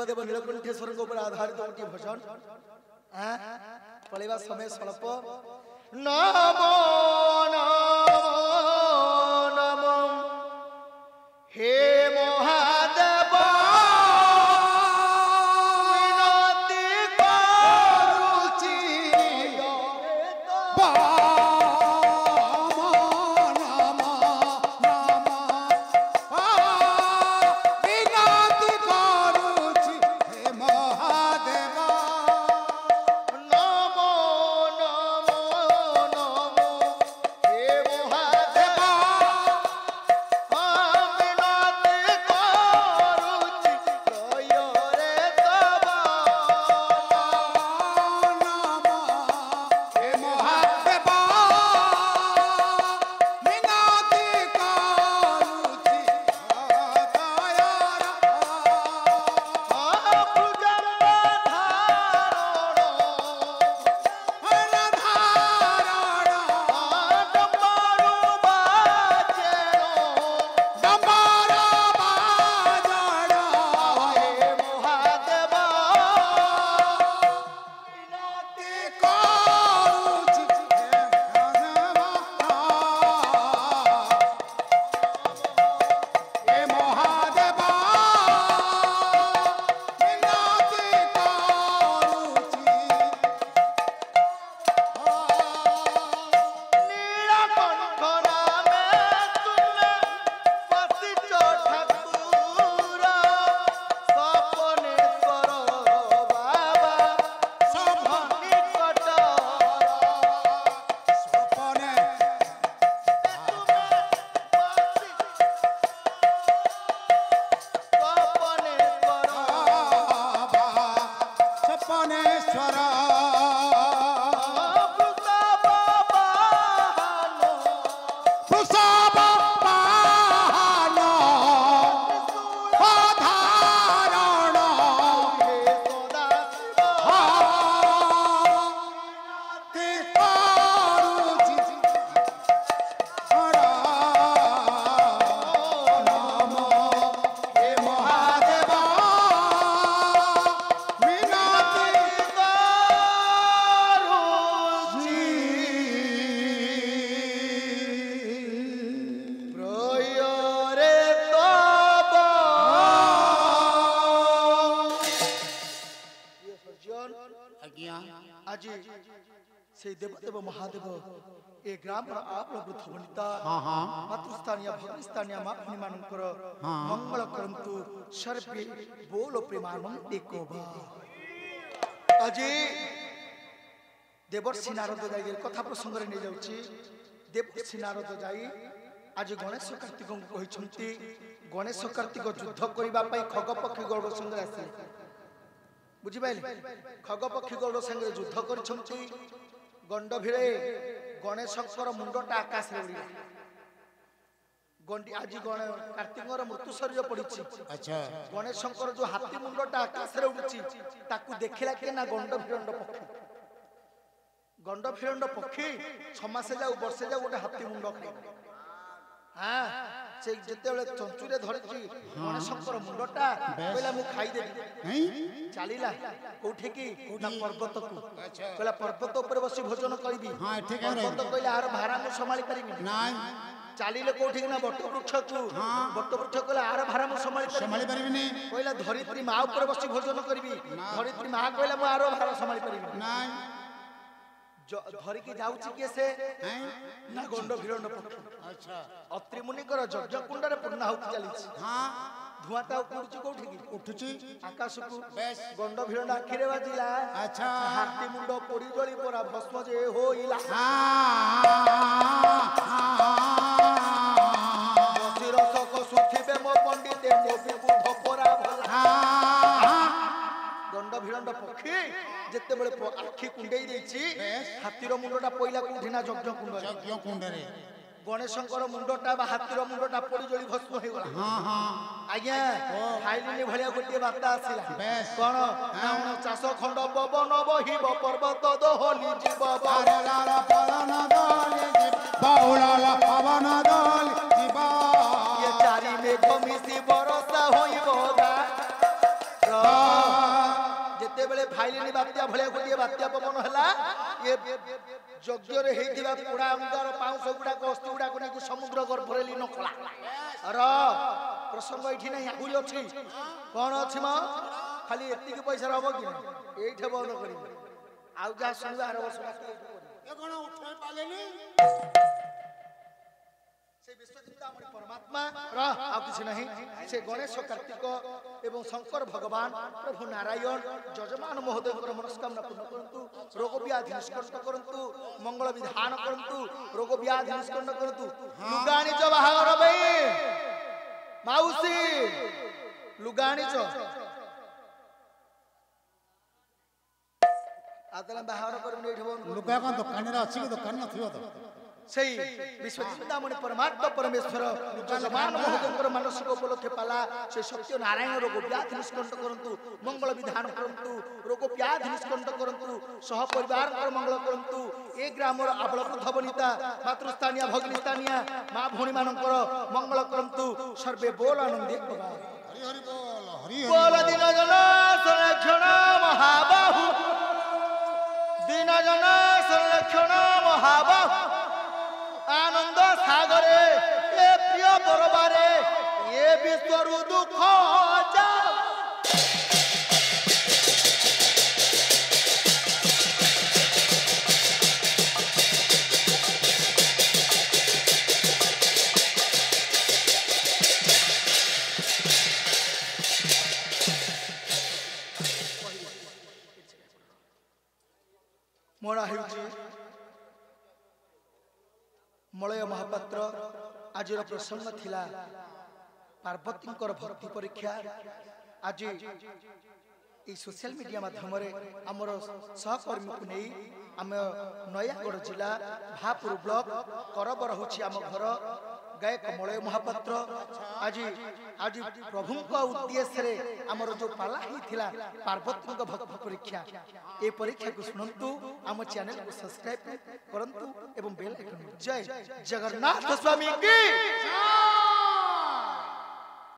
देवदेव नीलकंठेश्वर आधारित गोटे भजन पलैवा समय स्वल्प नमो नमो नमो हे महादेव विनती करूची देवदेव महादेव ए ग्राम आप वृद्धवनिता मातृस्थानीय भगिस्थानीय मापनी मानकर मंगल करंतु सर्वे बोलो प्रेमानंद कोबा आज देवर्षि नारद जाई कथा प्रसंग रे नै जाउची देवर्षि नारद जाई आज गणेश कार्तिक को कहिसंती गणेश कार्तिक युद्ध करबा पई खगपक्षी गौड़ संग आसे बुझि पाइले खगपक्षी गौड़ संग युद्ध करछंती गंड भिड़े गणेशंकर मुंडटा आकाश रे उड़ी गंडी आज कार्तिकर मृत्यु शरीर पड़ी। अच्छा गणेशंकर जो हाथी मुंडटा आकाश रे उड़ी ताकू देखिला के ना गंड फिरंड पक्षी 6 मास जाऊ वर्षे जाऊ गोटे हाथी मुंड खाई हाँ से जेतेबेले चंचुरे धरिची गणेशंकर मुंडटा कहला मु खाई देबी चलीला कोठी की ना पर्वत को कहला पर्वत ऊपर बसी भोजन करबी हां ठीक है पर्वत कहला आर भारा मु संभाली परिबी नाही चलीले कोठी ना बट वृक्ष को बट वृक्ष कहला आर भारा मु संभाली परिबी नहीं कहला धरित्री मां ऊपर बसी भोजन करबी धरित्री मां कहला मु आर भारा संभाली परिबी नाही धरी की जाउची के से ना गंड भिरंड पक्षी। अच्छा अत्रि मुनि कर यज्ञ कुंड रे पूर्णाहुति चलीची हां धुआटा उठुची कोठी की उठुची आकाश को बेस गंड भिरंड आखि रे बाजिला। अच्छा हाथी मुंड पोड़ी जळी परा भस्म जे होइला बसिरस को सुथिबे मो पंडिते मो विबुध परा भला गंड भिरंड पक्षी जेते बेले आखि कुंडेई देछि हाथीर मुंडटा पइला कुठिना यज्ञ कुंड रे गणेशंकर मुंडटा बा हाथीर मुंडटा पड़ी जळी भस्म हे गला। हां हां आज्ञा फाइलिनी भलिया गोटे बार्ता आसिला कोन नाउन चाष खंड पवन बहिब पर्वत दोहली जीव बारलार पवन दोहली जीव बाउलाल पवन दोहली जीव ये चारि मेघ मिसी बरसा होइबो गा ବାତ୍ୟା ଭଳିଆ ଗୋଟିଏ ବାତ୍ୟା ପବନ ହେଲା ଏ ଯଜ୍ଞରେ ହେଇଥିବା ପୋଡ଼ା ଅଙ୍ଗାର ପାଉଁଶ ଗୁଡାକ ଅସ୍ଥି ଗୁଡାକ ନେଇକି ସମୁଦ୍ର ଗର୍ଭରେ ଲୀନ କଲା ର ପ୍ରସଙ୍ଗ ଏଠି ନାହିଁ ଆହୁରି ଅଛି କଣ ଅଛି ମ ଖାଲି ଏତିକି ପଇସାରେ ହବ କି ଏଇଠି ବନ୍ଦ କରିବି ଆଉ ଯାହା ଶୁଣିବା ଆର ବର୍ଷ କଣ ଉଠେଇ ପାରିଲେନି से विश्वचिंतामणि परमात्मा ଆଉ କିଛି ନାହିଁ ସେ ଗଣେଶ କାର୍ତ୍ତିକ ଏବଂ ଶଙ୍କର ଭଗବାନ ପ୍ରଭୁ ନାରାୟଣ ଯଜମାନ ମହୋଦୟଙ୍କର ମନସ୍କାମନା ପୂର୍ଣ୍ଣ କରନ୍ତୁ ରୋଗ ବ୍ୟାଧି ନିଷ୍କଣ୍ଟ କରନ୍ତୁ ମଙ୍ଗଳ ବିଧାନ କରନ୍ତୁ ରୋଗ ବ୍ୟାଧି ନିଷ୍କଣ୍ଟ କରନ୍ତୁ ଲୁଗାଣିଚ ବାହାଘର ପାଇଁ ମାଉସୀ ଲୁଗାଣିଚ ଆଦଲା ବାହାଘର କରିବୁ ଏଇଠି ଲୁଗା କଣ ଦୋକାନରେ ଅଛି କି ଦୋକାନ ନଥିବ ତ সেই বিশ্বচিন্তামণি পরমাত্মা পরমেশ্বর যজমান মহোদয়ଙ୍କର ମାନସିକ ଉପଲକ୍ଷେ ପାଲା ସେ ସତ୍ୟ ନାରାୟଣ ରୋଗ ବ୍ୟାଧି ନିଷ୍କଣ୍ଟ କରନ୍ତୁ ମଙ୍ଗଳ ବିଧାନ କରନ୍ତୁ ରୋଗ ବ୍ୟାଧି ନିଷ୍କଣ୍ଟ କରନ୍ତୁ ସହ ପରିବାରଙ୍କର ମଙ୍ଗଳ କରନ୍ତୁ ଏ ଗ୍ରାମର ଆବଳ ବୃଦ୍ଧ ବନିତା ମାତୃସ୍ଥାନୀୟ ଭଗିନୀସ୍ଥାନୀୟ ମା ଭଉଣୀ ମାନଙ୍କର ମଙ୍ଗଳ କରନ୍ତୁ ସର୍ବେ ବୋଲ ଆନନ୍ଦେ ହରି ହରି ବୋଲ ହରି ବୋଲ ଦିନ ଜନ ସଂରକ୍ଷଣ ମହାବାହୁ ଦିନ ଜନ ସଂରକ୍ଷଣ ମହାବାହୁ आनंद सागरे ए प्रिय बरबारे ये विश्वरु दुख जा मोड़ा हेउची मलय महापात्र आज प्रसंग थिला पार्वतींकर भक्ति परीक्षा आज ये सोशल मीडिया माध्यम आमर सहकर्मी को नहीं आम नयागढ़ जिला भापुर ब्लॉक करबर होछि आम घर गायक मलय महापात्र आज आज प्रभु उद्देश्य रे आमर जो पाला ही थिला पार्वती भक्ति परीक्षा ए परीक्षा को सुनंतु आम चैनल को सब्सक्राइब करंतु एवं बेल आइकन जय जगन्नाथ स्वामी की